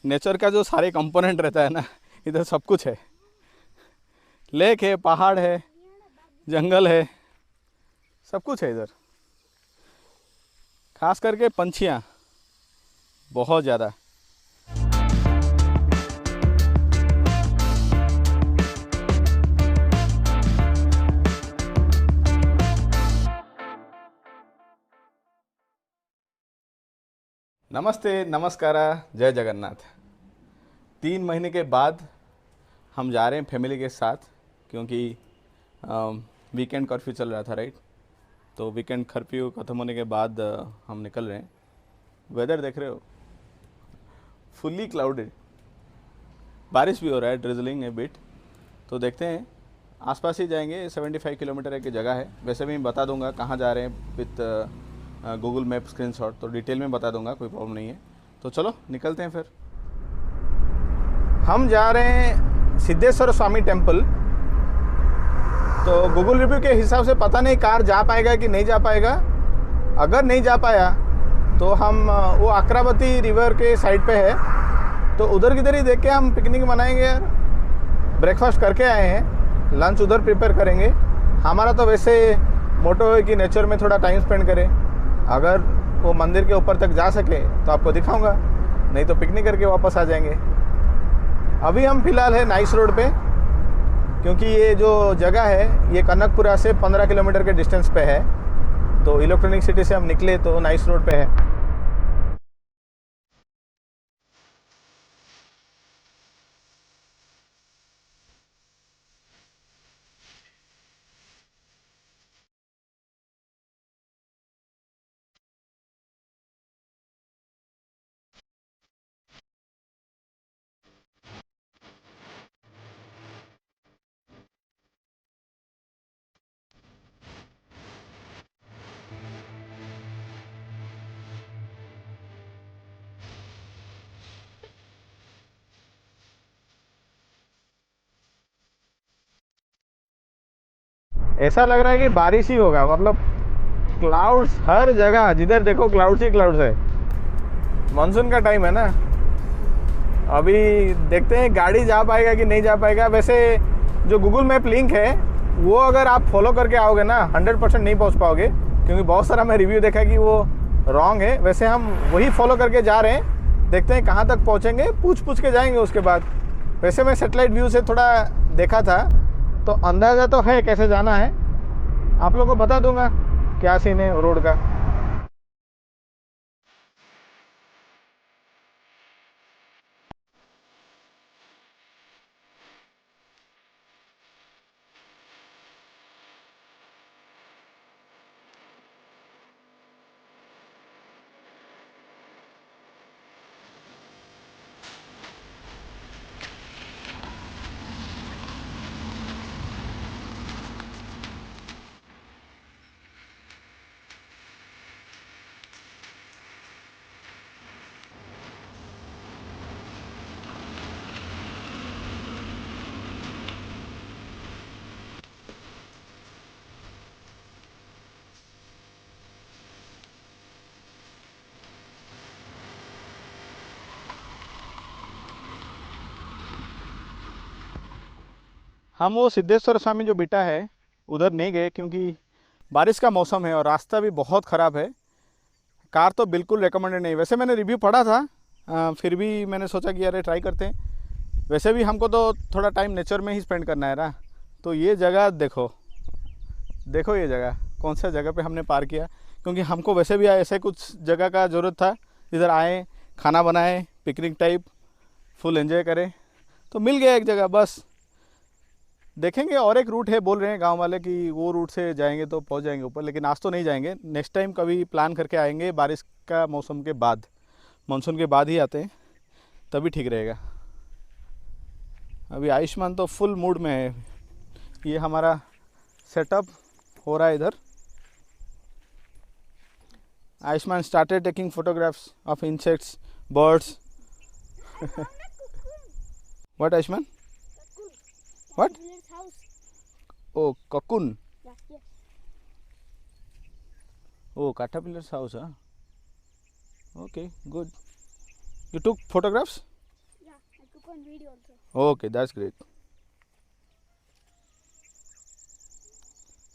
Nature का जो सारे कंपोनेंट रहता है ना, इधर सब कुछ है। लेक है, पहाड़ है, जंगल है, सब कुछ है इधर। खास करके पंछियाँ बहुत ज़्यादा। नमस्ते, नमस्कार, जय जगन्नाथ। 3 महीने के बाद हम जा रहे हैं फैमिली के साथ, क्योंकि वीकेंड कर्फ्यू चल रहा था, राइट। तो वीकेंड कर्फ्यू ख़त्म होने के बाद हम निकल रहे हैं। वेदर देख रहे हो, फुल्ली क्लाउडेड, बारिश भी हो रहा है, ड्रिजलिंग है बिट। तो देखते हैं, आसपास ही जाएंगे। 75 किलोमीटर की जगह है। वैसे भी मैं बता दूंगा कहाँ जा रहे हैं विथ गूगल मैप स्क्रीनशॉट, तो डिटेल में बता दूंगा, कोई प्रॉब्लम नहीं है। तो चलो निकलते हैं फिर। हम जा रहे हैं सिद्धेश्वर स्वामी टेम्पल। तो गूगल रिव्यू के हिसाब से पता नहीं कार जा पाएगा कि नहीं जा पाएगा। अगर नहीं जा पाया तो हम वो अक्रावती रिवर के साइड पे है, तो उधर किधर ही देख के हम पिकनिक मनाएंगे यार। ब्रेकफास्ट करके आए हैं, लंच उधर प्रिपेयर करेंगे। हमारा तो वैसे मोटो है कि नेचर में थोड़ा टाइम स्पेंड करें। अगर वो मंदिर के ऊपर तक जा सके तो आपको दिखाऊंगा, नहीं तो पिकनिक करके वापस आ जाएंगे। अभी हम फिलहाल है नाइस रोड पे, क्योंकि ये जो जगह है ये कनकपुरा से 15 किलोमीटर के डिस्टेंस पे है। तो इलेक्ट्रॉनिक सिटी से हम निकले तो नाइस रोड पे है। ऐसा लग रहा है कि बारिश ही होगा, मतलब क्लाउड्स हर जगह, जिधर देखो क्लाउड्स ही क्लाउड्स है। मानसून का टाइम है ना। अभी देखते हैं गाड़ी जा पाएगा कि नहीं जा पाएगा। वैसे जो गूगल मैप लिंक है वो अगर आप फॉलो करके आओगे ना, 100% नहीं पहुंच पाओगे, क्योंकि बहुत सारा मैं रिव्यू देखा कि वो रॉन्ग है। वैसे हम वही फॉलो करके जा रहे हैं, देखते हैं कहाँ तक पहुँचेंगे, पूछ के जाएंगे उसके बाद। वैसे मैं सेटेलाइट व्यू से थोड़ा देखा था, तो अंदाज़ा तो है कैसे जाना है। आप लोगों को बता दूंगा क्या सीन है रोड का। हम वो सिद्धेश्वर स्वामी जो बेटा है उधर नहीं गए, क्योंकि बारिश का मौसम है और रास्ता भी बहुत ख़राब है। कार तो बिल्कुल रिकमेंडेड नहीं। वैसे मैंने रिव्यू पढ़ा था, फिर भी मैंने सोचा कि अरे ट्राई करते हैं। वैसे भी हमको तो थोड़ा टाइम नेचर में ही स्पेंड करना है ना। तो ये जगह देखो, देखो ये जगह कौन सा जगह पे हमने पार किया, क्योंकि हमको वैसे भी ऐसे कुछ जगह का ज़रूरत था, इधर आए, खाना बनाए, पिकनिक टाइप फुल एंजॉय करें। तो मिल गया एक जगह बस। देखेंगे, और एक रूट है बोल रहे हैं गांव वाले कि वो रूट से जाएंगे तो पहुंच जाएंगे ऊपर, लेकिन आज तो नहीं जाएंगे। नेक्स्ट टाइम कभी प्लान करके आएंगे, बारिश का मौसम के बाद, मानसून के बाद ही आते हैं, तभी ठीक रहेगा। अभी आयुष्मान तो फुल मूड में है। ये हमारा सेटअप हो रहा है इधर। Ayushman started taking photographs of insects, birds. What Ayushman? What? Oh, cocoon. Oh, caterpillar's house, huh? Okay, good. You took photographs? on video also. Okay that's great.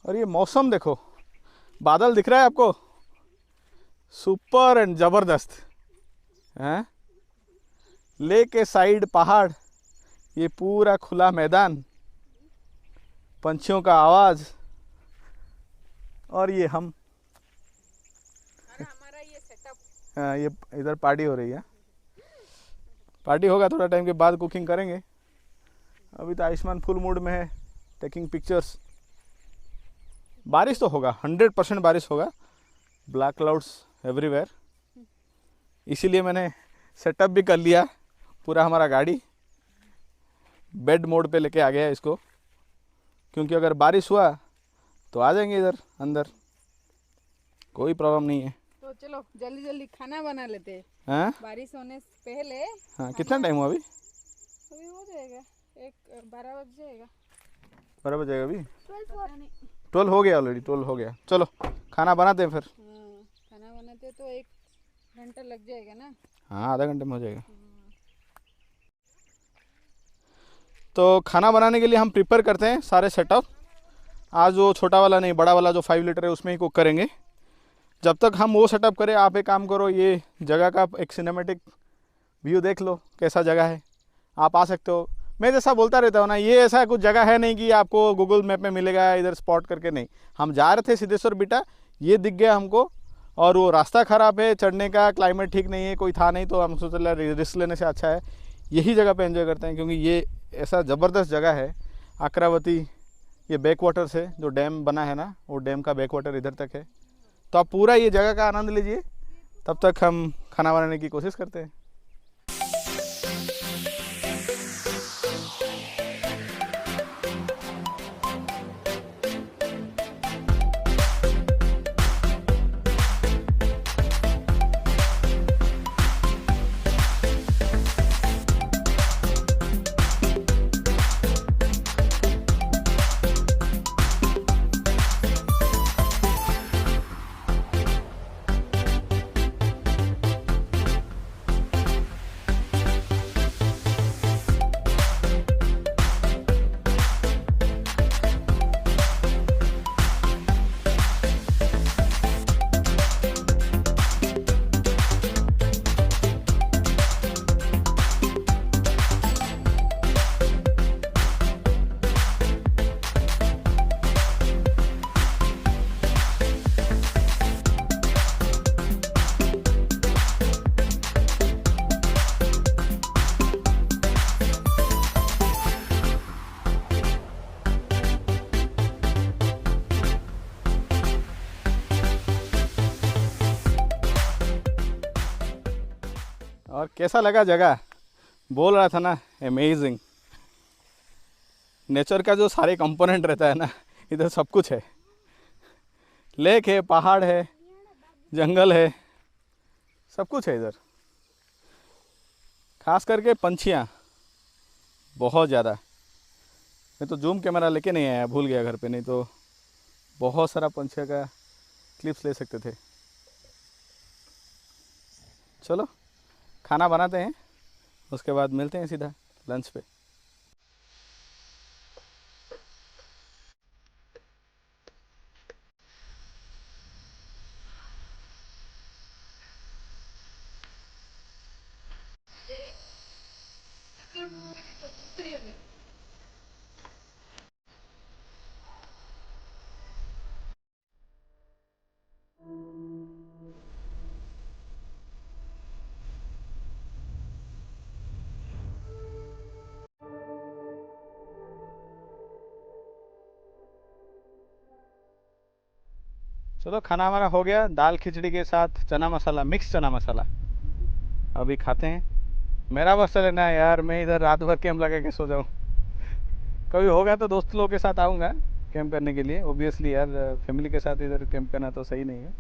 और ये मौसम देखो, बादल दिख रहा है आपको, सुपर एंड जबरदस्त हैं। लेक के साइड पहाड़, ये पूरा खुला मैदान, पंछियों का आवाज, और ये हम, हमारा ये सेटअप। हाँ ये इधर पार्टी हो रही है। पार्टी होगा थोड़ा टाइम के बाद, कुकिंग करेंगे। अभी तो आयुष्मान फुल मूड में है, टेकिंग पिक्चर्स। बारिश तो होगा, 100% बारिश होगा, ब्लैक क्लाउड्स एवरीवेयर। इसीलिए मैंने सेटअप भी कर लिया पूरा, हमारा गाड़ी बेड मोड पे लेके आ गया इसको, क्योंकि अगर बारिश हुआ तो आ जाएंगे इधर अंदर, कोई प्रॉब्लम नहीं है। तो चलो जल्दी जल्दी खाना बना लेते हैं, हाँ बारिश होने से पहले। हाँ, कितना टाइम हुआ अभी? अभी हो जाएगा, 12 बज जाएगा। 12 बजेगा अभी? 12 नहीं, 12 हो गया ऑलरेडी, 12 हो गया। चलो खाना बनाते हैं फिर। हाँ खाना बनाते तो 1 घंटा लग जाएगा ना। हाँ आधा घंटे में हो जाएगा। तो खाना बनाने के लिए हम प्रिपेयर करते हैं सारे सेटअप। आज वो छोटा वाला नहीं, बड़ा वाला जो 5 लीटर है उसमें ही कुक करेंगे। जब तक हम वो सेटअप करें, आप एक काम करो, ये जगह का एक सिनेमैटिक व्यू देख लो, कैसा जगह है। आप आ सकते हो, मैं जैसा बोलता रहता हूँ ना, ये ऐसा कुछ जगह है नहीं कि आपको गूगल मैप में मिलेगा इधर स्पॉट करके, नहीं। हम जा रहे थे सिद्धेश्वर बेटा, ये दिख गया हमको, और वो रास्ता ख़राब है चढ़ने का, क्लाइमेट ठीक नहीं है, कोई था नहीं, तो हम सोच रहे रिस्क लेने से अच्छा है यही जगह पे एंजॉय करते हैं, क्योंकि ये ऐसा ज़बरदस्त जगह है। अक्रावती, ये बैक वाटर से जो डैम बना है ना, वो डैम का बैक वाटर इधर तक है। तो आप पूरा ये जगह का आनंद लीजिए, तब तक हम खाना बनाने की कोशिश करते हैं। और कैसा लगा जगह? बोल रहा था ना, अमेजिंग। नेचर का जो सारे कंपोनेंट रहता है ना, इधर सब कुछ है। लेक है, पहाड़ है, जंगल है, सब कुछ है इधर। खास करके पंछियाँ बहुत ज़्यादा। मैं तो जूम कैमरा लेके नहीं आया, भूल गया घर पे, नहीं तो बहुत सारा पंछियों का क्लिप्स ले सकते थे। चलो खाना बनाते हैं, उसके बाद मिलते हैं सीधा लंच पे। चलो खाना हमारा हो गया, दाल खिचड़ी के साथ चना मसाला, मिक्स चना मसाला। अभी खाते हैं। मेरा बस चले ना यार, मैं इधर रात भर कैंप लगा के सो जाऊँ। कभी होगा तो दोस्त लोगों के साथ आऊँगा कैंप करने के लिए। ओबियसली यार, फैमिली के साथ इधर कैंप करना तो सही नहीं है।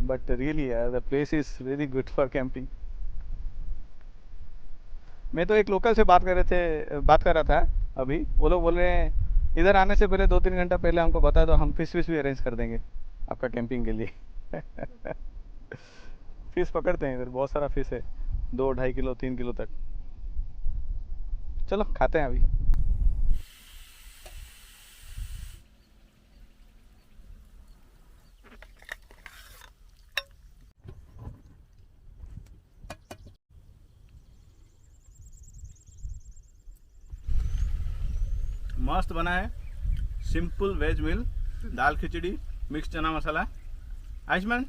बट रियली यार, the place is very good for camping. मैं तो एक लोकल से बात कर रहा था अभी। वो लोग बोल रहे हैं इधर आने से पहले 2-3 घंटा पहले हमको बता दो, हम फिश भी अरेंज कर देंगे आपका कैंपिंग के लिए। फिश पकड़ते हैं इधर, बहुत सारा फिश है, 2-2.5 किलो 3 किलो तक। चलो खाते हैं अभी। मस्त बना है, सिंपल वेज मील, दाल खिचड़ी, मिक्स चना मसाला। आयुष्मान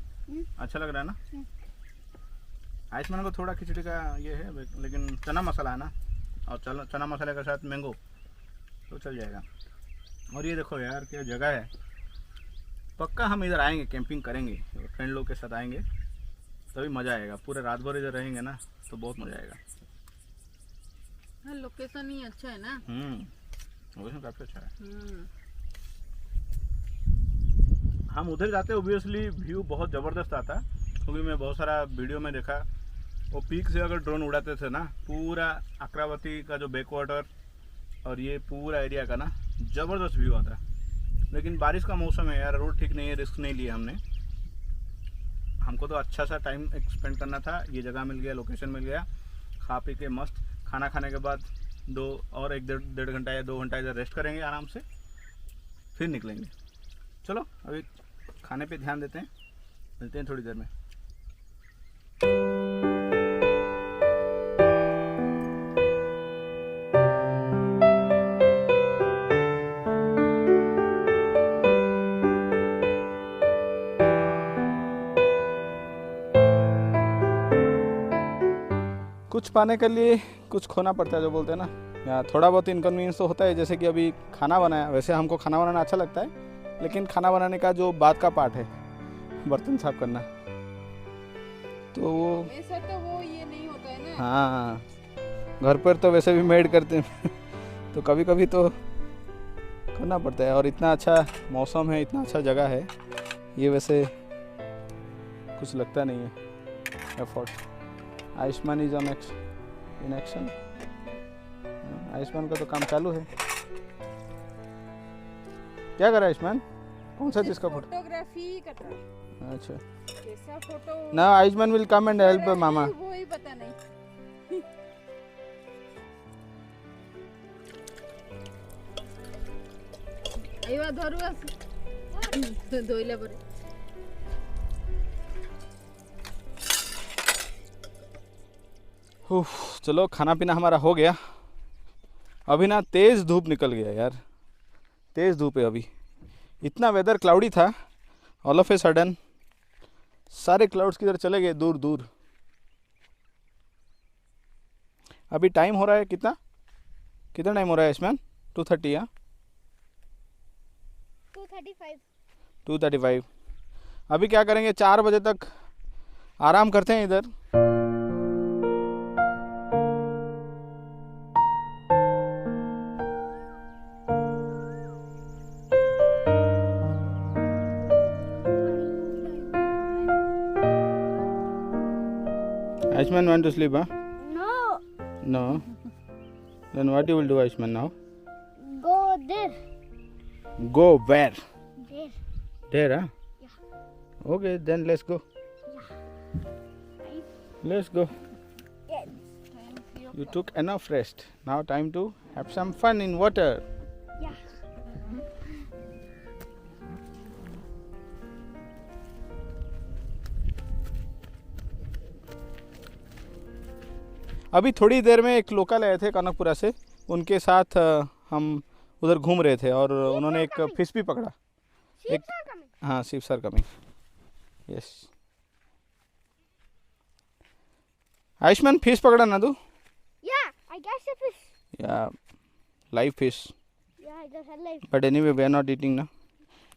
अच्छा लग रहा है ना? आयुष्मान को थोड़ा खिचड़ी का ये है, लेकिन चना मसाला है ना, और चना मसाले के साथ मैंगो तो चल जाएगा। और ये देखो यार क्या जगह है, पक्का हम इधर आएंगे, कैंपिंग करेंगे, फ्रेंड लोग के साथ आएंगे तभी मज़ा आएगा। पूरे रात भर इधर रहेंगे ना तो बहुत मज़ा आएगा। हाँ, लोकेशन ही अच्छा है ना। लोकेशन काफ़ी अच्छा है। हम्म। हम उधर जाते ओबियसली व्यू बहुत ज़बरदस्त आता, क्योंकि मैं बहुत सारा वीडियो में देखा वो पीक से अगर ड्रोन उड़ाते थे ना, पूरा अक्रावती का जो बैक वाटर और ये पूरा एरिया का ना ज़बरदस्त व्यू आता। लेकिन बारिश का मौसम है यार, रोड ठीक नहीं है, रिस्क नहीं लिया हमने। हमको तो अच्छा सा टाइम स्पेंड करना था, ये जगह मिल गया, लोकेशन मिल गया, खा पी के मस्त खाना खाने के बाद एक डेढ़ घंटा या 2 घंटा इधर रेस्ट करेंगे आराम से, फिर निकलेंगे। चलो अभी खाने पे ध्यान देते हैं, मिलते हैं थोड़ी देर में। कुछ पाने के लिए कुछ खोना पड़ता है, जो बोलते हैं ना, या थोड़ा बहुत इनकन्वीनियंस तो होता है। जैसे कि अभी खाना बनाया, वैसे हमको खाना बनाना अच्छा लगता है, लेकिन खाना बनाने का जो बाद का पार्ट है, बर्तन साफ करना, तो वो ऐसा तो वो ये नहीं होता है ना। हाँ, घर पर तो वैसे भी मेड करते हैं तो कभी कभी तो करना पड़ता है। और इतना अच्छा मौसम है, इतना अच्छा जगह है, ये वैसे कुछ लगता नहीं है effort. Ayushman is on in action. Ayushman का तो काम चालू है। क्या कर रहा है आयुष्मान? कौन सा चीज़ का फोटो? फोटोग्राफी करता है। अच्छा, कैसा फोटो? ना Ayushman will come and help mama. वो ही पता नहीं। आइवा धरुआ धोइला परे। चलो खाना पीना हमारा हो गया। अभी ना तेज़ धूप निकल गया यार, तेज़ धूप है अभी। इतना वेदर क्लाउडी था, ऑल ऑफ ए सडन सारे क्लाउड्स किधर चले गए, दूर दूर। अभी टाइम हो रहा है कितना कितना टाइम हो रहा है इसमें? 2:30 या 2:35। 2:35। अभी क्या करेंगे, 4 बजे तक आराम करते हैं इधर। Aishman want to sleep, huh? No, No. Then what you will do, Aishman, now? go there. Go where? There. There, huh? Yeah. Okay, then let's go. Right. Let's go. Yes. You took enough rest. Now time to have some fun in water. Yeah. अभी थोड़ी देर में एक local आए थे कनकपुरा से, उनके साथ हम उधर घूम रहे थे और उन्होंने एक फिश भी पकड़ा। एक Sheep are coming. हाँ, ships are coming. Yes. Ayushman fish पकड़ा ना तू? Yeah, I got a fish. Yeah live fish. Yeah, I got a live. But anyway, we are not eating now.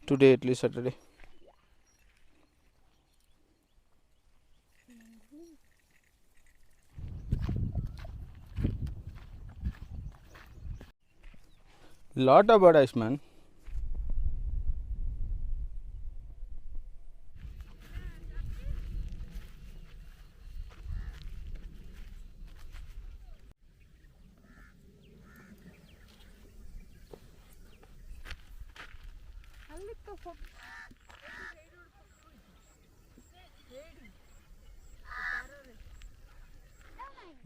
Today, at least Saturday. Lot of birds, man.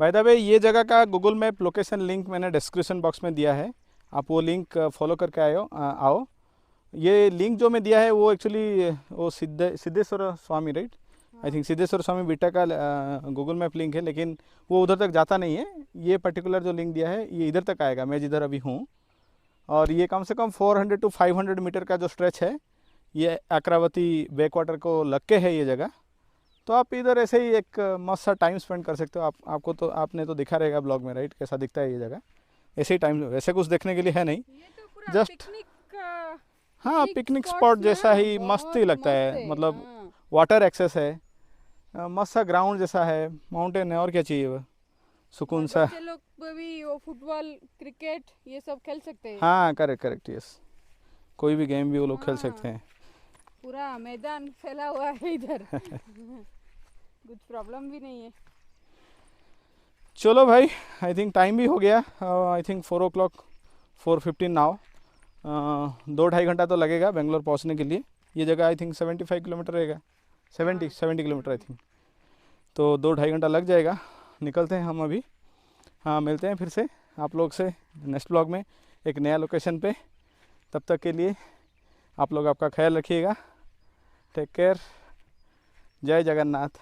By the way ये जगह का Google map location link मैंने description box में दिया है, आप वो link follow करके आओ। ये लिंक जो मैं दिया है वो एक्चुअली वो सिद्धेश्वर स्वामी राइट, आई थिंक सिद्धेश्वर स्वामी बेटा का गूगल मैप लिंक है, लेकिन वो उधर तक जाता नहीं है। ये पर्टिकुलर जो लिंक दिया है ये इधर तक आएगा, मैं जिधर अभी हूँ। और ये कम से कम 400 to 500 मीटर का जो स्ट्रेच है ये अक्रावती बैकवाटर को लग के है ये जगह। तो आप इधर ऐसे ही एक मस्त सा टाइम स्पेंड कर सकते हो। आपको तो आपने तो दिखा रहेगा ब्लॉग में राइट, कैसा दिखता है ये जगह। ऐसे ही टाइम, वैसे कुछ देखने के लिए है नहीं, ये तो पूरा जस्ट पिकनिक हाँ पिकनिक स्पॉट जैसा ही मस्त ही लगता है। मतलब वाटर एक्सेस है, मस्त सा ग्राउंड जैसा है, माउंटेन है, और क्या चाहिए वह, सुकून सा। बच्चे लोग भी वो फुटबॉल क्रिकेट ये सब खेल सकते हैं। हाँ करेक्ट यस, कोई भी गेम भी वो लोग खेल हाँ। सकते हैं। पूरा मैदान फैला हुआ है इधर कुछ प्रॉब्लम भी नहीं है। चलो भाई, आई थिंक टाइम भी हो गया, आई थिंक 4 o'clock 4:15 नाउ। 2-2.5 घंटा तो लगेगा बेंगलोर पहुंचने के लिए। ये जगह आई थिंक 75 किलोमीटर रहेगा, 70 किलोमीटर आई थिंक, तो 2-2.5 घंटा लग जाएगा। निकलते हैं हम अभी। हाँ मिलते हैं फिर से आप लोग से नेक्स्ट ब्लॉग में एक नया लोकेशन पे। तब तक के लिए आप लोग आपका ख्याल रखिएगा। टेक केयर, जय जगन्नाथ।